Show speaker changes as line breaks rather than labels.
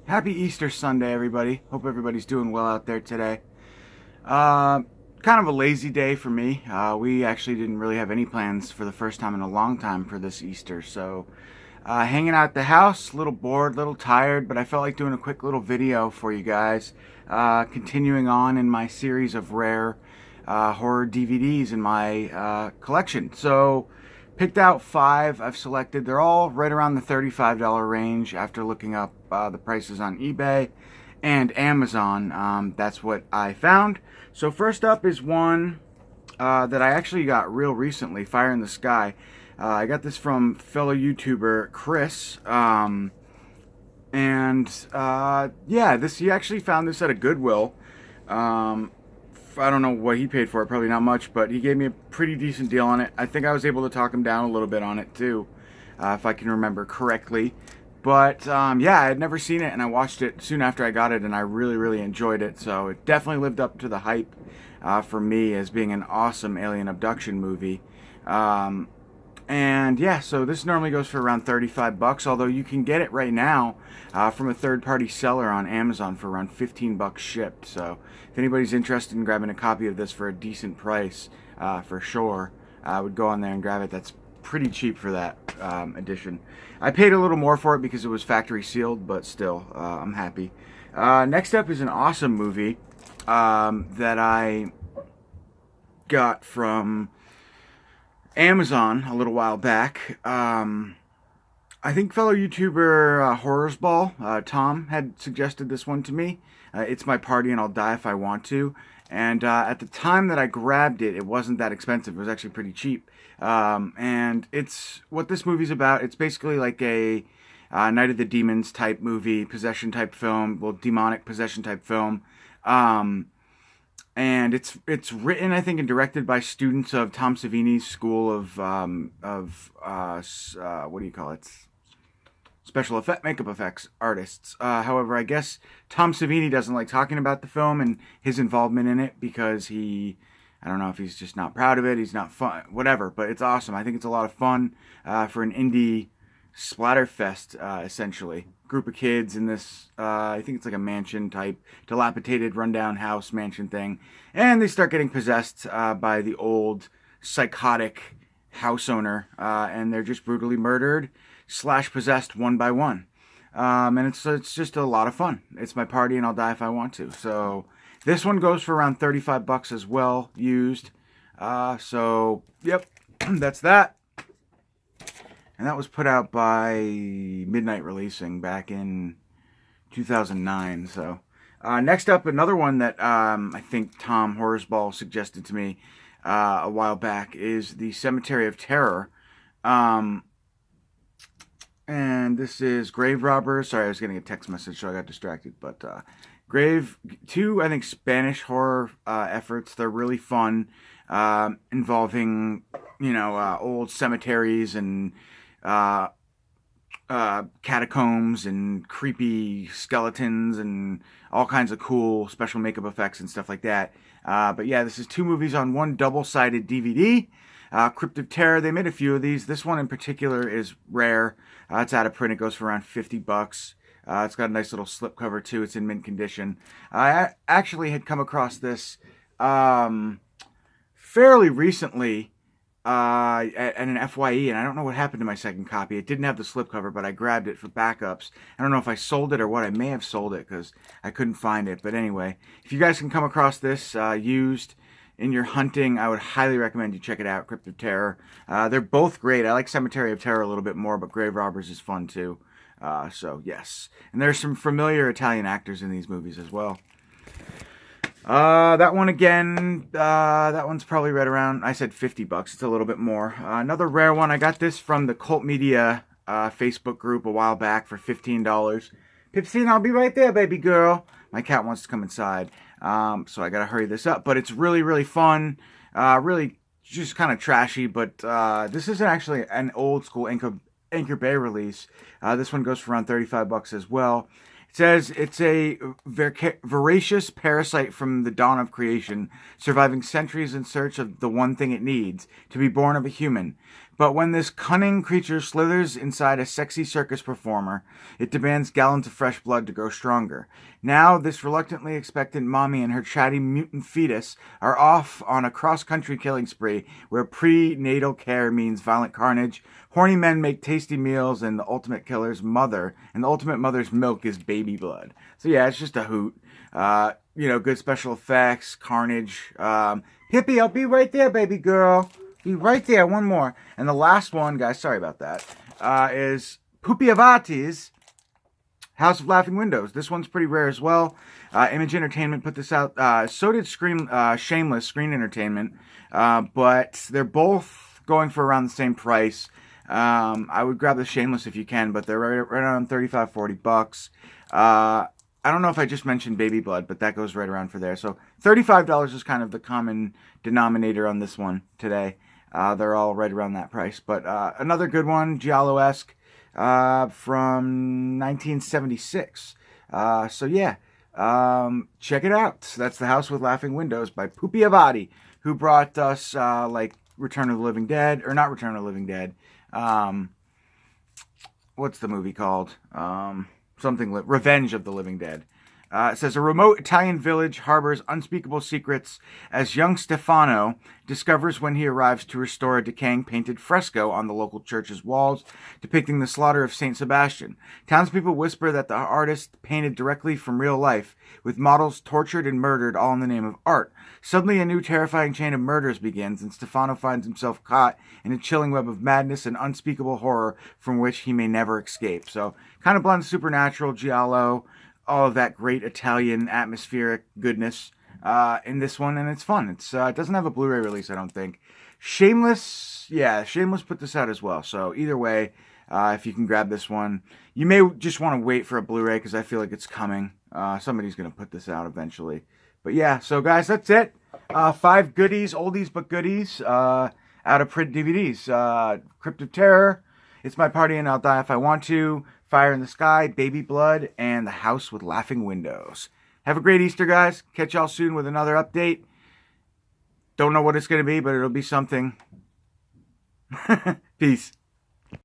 Happy Easter Sunday, everybody. Hope everybody's doing well out there today. Uh, Kind of a lazy day for me. We actually didn't really have any plans for the first time in a long time for this Easter, so hanging out at the house, a little bored, a little tired, but I felt like doing a quick little video for you guys. Continuing on in my series of rare horror DVDs in my collection. So, picked out 5 I've selected. They're all right around the $35 range after looking up the prices on eBay and Amazon. That's what I found. So first up is one that I actually got real recently, Fire in the Sky. I got this from fellow YouTuber Chris. Yeah, he actually found this at a Goodwill. I don't know what he paid for it, probably not much, but he gave me a pretty decent deal on it. I think I was able to talk him down a little bit on it too, if I can remember correctly. But yeah, I had never seen it, and I watched it soon after I got it, and I really, really enjoyed it. So it definitely lived up to the hype for me as being an awesome alien abduction movie. And yeah, so this normally goes for around 35 bucks, although you can get it right now from a third-party seller on Amazon for around 15 bucks shipped. So if anybody's interested in grabbing a copy of this for a decent price, for sure, I would go on there and grab it. That's pretty cheap for that edition. I paid a little more for it because it was factory sealed, but still, I'm happy. Next up is an awesome movie that I got from Amazon a little while back. I think fellow YouTuber Horrors Ball, Tom, had suggested this one to me. It's My Party and I'll Die If I Want to. And at the time that I grabbed it, it wasn't that expensive. It was actually pretty cheap. And it's what this movie's about. It's basically like a Night of the Demons type movie, possession type film, well, demonic possession type film. And it's written, I think, and directed by students of Tom Savini's school of what do you call it? Special effect, makeup effects artists. However, I guess Tom Savini doesn't like talking about the film and his involvement in it because I don't know if he's just not proud of it. He's not fun, whatever. But it's awesome. I think it's a lot of fun for an indie splatterfest, essentially. Group of kids in this, I think it's like a mansion type, dilapidated, rundown house mansion thing. And they start getting possessed by the old psychotic house owner. And they're just brutally murdered / possessed one by one. And it's just a lot of fun. It's My Party and I'll Die If I Want to. So this one goes for around 35 bucks as well, used. So, yep, that's that. And that was put out by Midnight Releasing back in 2009. So, next up, another one that I think Tom Horsball suggested to me a while back is The Cemetery of Terror. And this is Grave Robbers. Sorry, I was getting a text message, so I got distracted. But two, I think, Spanish horror efforts. They're really fun, involving, old cemeteries and catacombs and creepy skeletons and all kinds of cool special makeup effects and stuff like that. But yeah, this is 2 movies on one double-sided DVD. Crypt of Terror, they made a few of these. This one in particular is rare. It's out of print. It goes for around 50 bucks. It's got a nice little slipcover too. It's in mint condition. I actually had come across this fairly recently at an FYE, and I don't know what happened to my second copy. It didn't have the slipcover, but I grabbed it for backups. I don't know if I sold it or what. I may have sold it because I couldn't find it. But anyway, if you guys can come across this used in your hunting, I would highly recommend you check it out, Crypt of Terror. They're both great. I like Cemetery of Terror a little bit more, but Grave Robbers is fun too. So, yes. And there's some familiar Italian actors in these movies as well. That one again, that one's probably right around, I said 50 bucks. It's a little bit more. Another rare one, I got this from the Cult Media Facebook group a while back for $15. Pipsine, I'll be right there, baby girl. My cat wants to come inside. So I gotta hurry this up. But it's really, really fun. Really just kind of trashy. But this isn't actually an old school Anchor Bay release. This one goes for around 35 bucks as well. It says it's a voracious parasite from the dawn of creation, surviving centuries in search of the one thing it needs, to be born of a human. But when this cunning creature slithers inside a sexy circus performer, it demands gallons of fresh blood to grow stronger. Now, this reluctantly expectant mommy and her chatty mutant fetus are off on a cross-country killing spree where prenatal care means violent carnage, horny men make tasty meals, and the ultimate killer's mother, and the ultimate mother's milk is baby blood. So yeah, it's just a hoot. Good special effects, carnage. Hippie, I'll be right there, baby girl. Be right there. One more. And the last one, guys, sorry about that, is Pupi Avati's House of Laughing Windows. This one's pretty rare as well. Image Entertainment put this out. So did Shameless, Screen Entertainment. But they're both going for around the same price. I would grab the Shameless if you can, but they're right around $35, $40. I don't know if I just mentioned Baby Blood, but that goes right around for there. So $35 is kind of the common denominator on this one today. They're all right around that price. But another good one, Giallo-esque, from 1976. So yeah, check it out. That's The House with Laughing Windows by Pupi Avati, who brought us like Return of the Living Dead, or not Return of the Living Dead. What's the movie called? Revenge of the Living Dead. It says, a remote Italian village harbors unspeakable secrets as young Stefano discovers when he arrives to restore a decaying painted fresco on the local church's walls depicting the slaughter of St. Sebastian. Townspeople whisper that the artist painted directly from real life, with models tortured and murdered all in the name of art. Suddenly, a new terrifying chain of murders begins, and Stefano finds himself caught in a chilling web of madness and unspeakable horror from which he may never escape. So, kind of blends supernatural, giallo, all of that great Italian atmospheric goodness in this one, and it's fun. It doesn't have a Blu-ray release, I don't think. Shameless put this out as well. So either way, if you can grab this one, you may just want to wait for a Blu-ray because I feel like it's coming. Somebody's going to put this out eventually. But yeah, so guys, that's it. 5 goodies, oldies but goodies, out of print DVDs. Crypt of Terror, It's My Party and I'll Die If I Want To, Fire in the Sky, Baby Blood, and The House with Laughing Windows. Have a great Easter, guys. Catch y'all soon with another update. Don't know what it's going to be, but it'll be something. Peace.